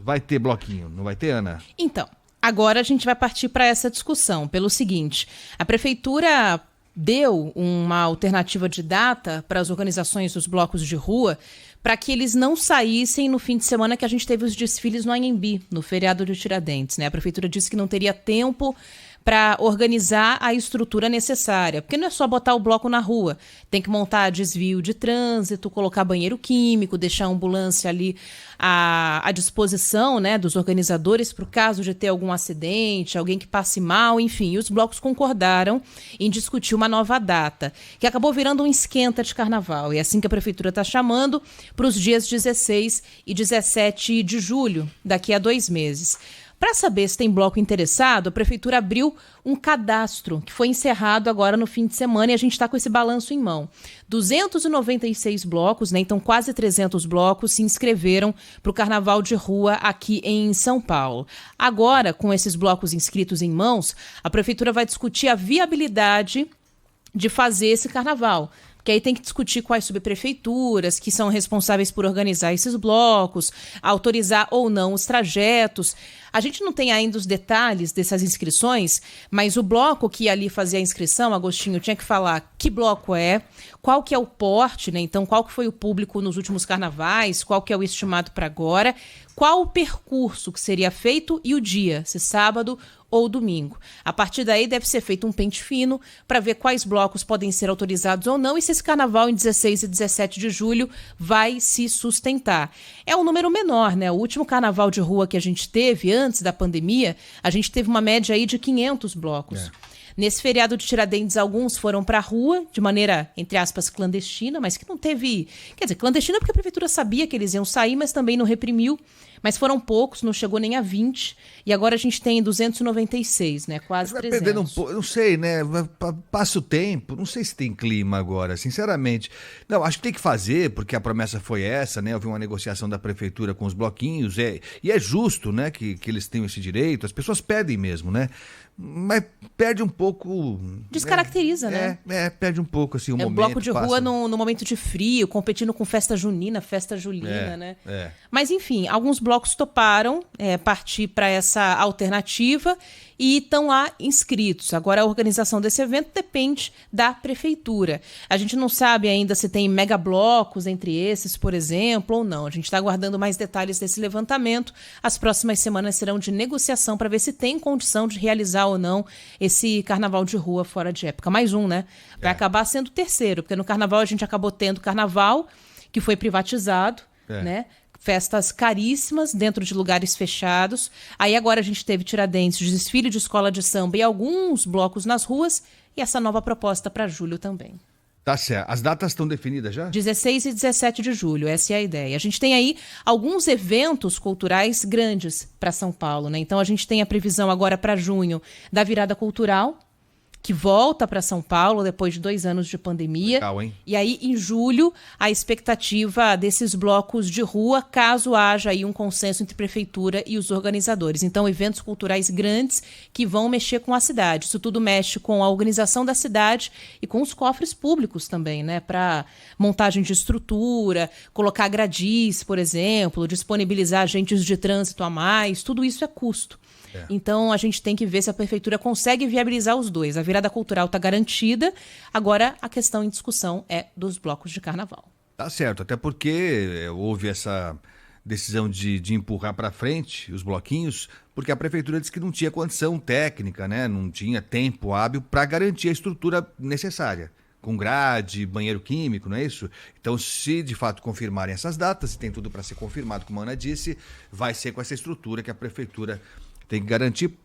vai ter bloquinho, não vai ter, Ana? Então, agora a gente vai partir para essa discussão, pelo seguinte: a prefeitura deu uma alternativa de data para as organizações dos blocos de rua para que eles não saíssem no fim de semana que a gente teve os desfiles no Anhembi, no feriado de Tiradentes, né? A prefeitura disse que não teria tempo para organizar a estrutura necessária, porque não é só botar o bloco na rua, tem que montar desvio de trânsito, colocar banheiro químico, deixar a ambulância ali à disposição, né, dos organizadores para o caso de ter algum acidente, alguém que passe mal, enfim. E os blocos concordaram em discutir uma nova data, que acabou virando um esquenta de carnaval. E é assim que a prefeitura está chamando para os dias 16 e 17 de julho, daqui a 2 meses. Para saber se tem bloco interessado, a prefeitura abriu um cadastro que foi encerrado agora no fim de semana e a gente está com esse balanço em mão. 296 blocos, né, então quase 300 blocos, se inscreveram para o Carnaval de Rua aqui em São Paulo. Agora, com esses blocos inscritos em mãos, a prefeitura vai discutir a viabilidade de fazer esse carnaval. Porque aí tem que discutir quais subprefeituras que são responsáveis por organizar esses blocos, autorizar ou não os trajetos. A gente não tem ainda os detalhes dessas inscrições, mas o bloco que ali fazia a inscrição, Agostinho, tinha que falar que bloco é, qual que é o porte, né? Então qual que foi o público nos últimos carnavais, qual que é o estimado para agora, qual o percurso que seria feito e o dia, se sábado ou domingo. A partir daí deve ser feito um pente fino para ver quais blocos podem ser autorizados ou não e se esse carnaval em 16 e 17 de julho vai se sustentar. É um número menor, né? O último carnaval de rua que a gente teve antes da pandemia, a gente teve uma média aí de 500 blocos. Nesse feriado de Tiradentes, alguns foram para a rua, de maneira, entre aspas, clandestina, mas que não teve... Quer dizer, clandestina porque a prefeitura sabia que eles iam sair, mas também não reprimiu. Mas foram poucos, não chegou nem a 20. E agora a gente tem 296, né? Quase 300. Vai perdendo um pouco, não sei, né? Passa o tempo, não sei se tem clima agora, sinceramente. Não, acho que tem que fazer, porque a promessa foi essa, né? Houve uma negociação da prefeitura com os bloquinhos, e é justo, né, que eles tenham esse direito. As pessoas pedem mesmo, né? Mas perde um pouco... Descaracteriza, né? Perde um pouco, assim, o momento. É o bloco de rua no momento de frio, competindo com festa junina, festa julina, né? Mas, enfim, alguns blocos toparam partir para essa alternativa e estão lá inscritos. Agora, a organização desse evento depende da prefeitura. A gente não sabe ainda se tem megablocos entre esses, por exemplo, ou não. A gente está aguardando mais detalhes desse levantamento. As próximas semanas serão de negociação para ver se tem condição de realizar ou não esse carnaval de rua fora de época. Mais um, né? Vai acabar sendo o terceiro, porque no carnaval a gente acabou tendo carnaval, que foi privatizado, né? Festas caríssimas dentro de lugares fechados. Aí agora a gente teve Tiradentes, desfile de escola de samba e alguns blocos nas ruas e essa nova proposta para julho também. Tá certo. As datas estão definidas já? 16 e 17 de julho, essa é a ideia. A gente tem aí alguns eventos culturais grandes para São Paulo, né? Então a gente tem a previsão agora para junho da virada cultural, que volta para São Paulo depois de 2 anos de pandemia. Legal, hein? E aí, em julho, a expectativa desses blocos de rua, caso haja aí um consenso entre prefeitura e os organizadores. Então, eventos culturais grandes que vão mexer com a cidade. Isso tudo mexe com a organização da cidade e com os cofres públicos também, né? Para montagem de estrutura, colocar gradis, por exemplo, disponibilizar agentes de trânsito a mais, tudo isso é custo. Então, a gente tem que ver se a prefeitura consegue viabilizar os dois. A virada cultural está garantida, agora a questão em discussão é dos blocos de carnaval. Tá certo, até porque houve essa decisão de empurrar para frente os bloquinhos, porque a prefeitura disse que não tinha condição técnica, né? Não tinha tempo hábil para garantir a estrutura necessária. Com grade, banheiro químico, não é isso? Então, se de fato confirmarem essas datas, se tem tudo para ser confirmado, como a Ana disse, vai ser com essa estrutura que a prefeitura tem que garantir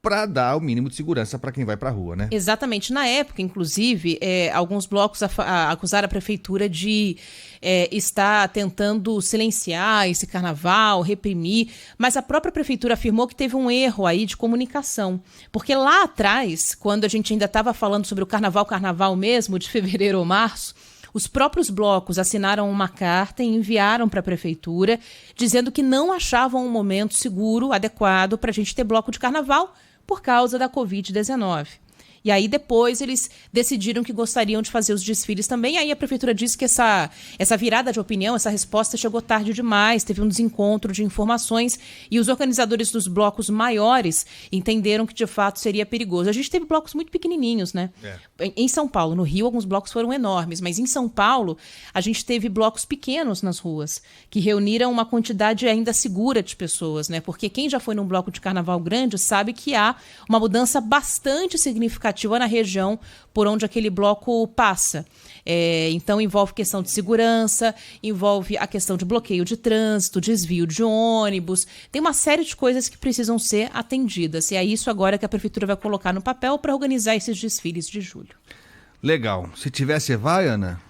para dar o mínimo de segurança para quem vai para a rua, né? Exatamente. Na época, inclusive, alguns blocos acusaram a prefeitura de estar tentando silenciar esse carnaval, reprimir, mas a própria prefeitura afirmou que teve um erro aí de comunicação. Porque lá atrás, quando a gente ainda estava falando sobre o carnaval mesmo, de fevereiro ou março, os próprios blocos assinaram uma carta e enviaram para a prefeitura dizendo que não achavam um momento seguro, adequado para a gente ter bloco de carnaval por causa da Covid-19. E aí depois eles decidiram que gostariam de fazer os desfiles também. Aí a prefeitura disse que essa virada de opinião, essa resposta chegou tarde demais, teve um desencontro de informações e os organizadores dos blocos maiores entenderam que de fato seria perigoso. A gente teve blocos muito pequenininhos, né? Em São Paulo, no Rio, alguns blocos foram enormes, mas em São Paulo a gente teve blocos pequenos nas ruas que reuniram uma quantidade ainda segura de pessoas, né? Porque quem já foi num bloco de carnaval grande sabe que há uma mudança bastante significativa na região por onde aquele bloco passa. Então envolve questão de segurança, envolve a questão de bloqueio de trânsito, desvio de ônibus, tem uma série de coisas que precisam ser atendidas. E é isso agora que a prefeitura vai colocar no papel para organizar esses desfiles de julho. Legal. Se tiver, você vai, Ana?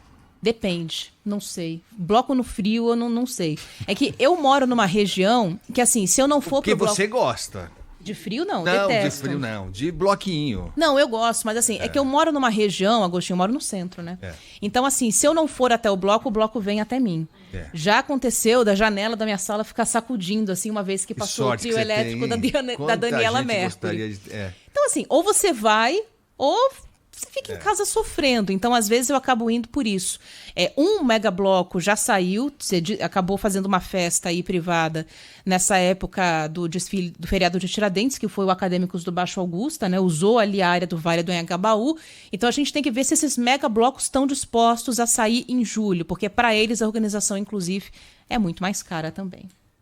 Depende, não sei. Bloco no frio, eu não sei. É que eu moro numa região que, assim, se eu não for Porque pro bloco... você gosta. De frio, não, Não, detesto. de frio não, de bloquinho. Não, eu gosto, mas assim, é que eu moro numa região, Agostinho, eu moro no centro, né? Então, assim, se eu não for até o bloco vem até mim. Já aconteceu da janela da minha sala ficar sacudindo, assim, uma vez que passou o trio elétrico da Daniela Mercury. Então, assim, ou você vai, ou você fica em casa sofrendo. Então, às vezes, eu acabo indo por isso. Um megabloco já saiu, você acabou fazendo uma festa aí privada nessa época do desfile do feriado de Tiradentes, que foi o Acadêmicos do Baixo Augusta, né? Usou ali a área do Vale do Anhangabaú. Então, a gente tem que ver se esses megablocos estão dispostos a sair em julho, porque para eles a organização, inclusive, é muito mais cara também.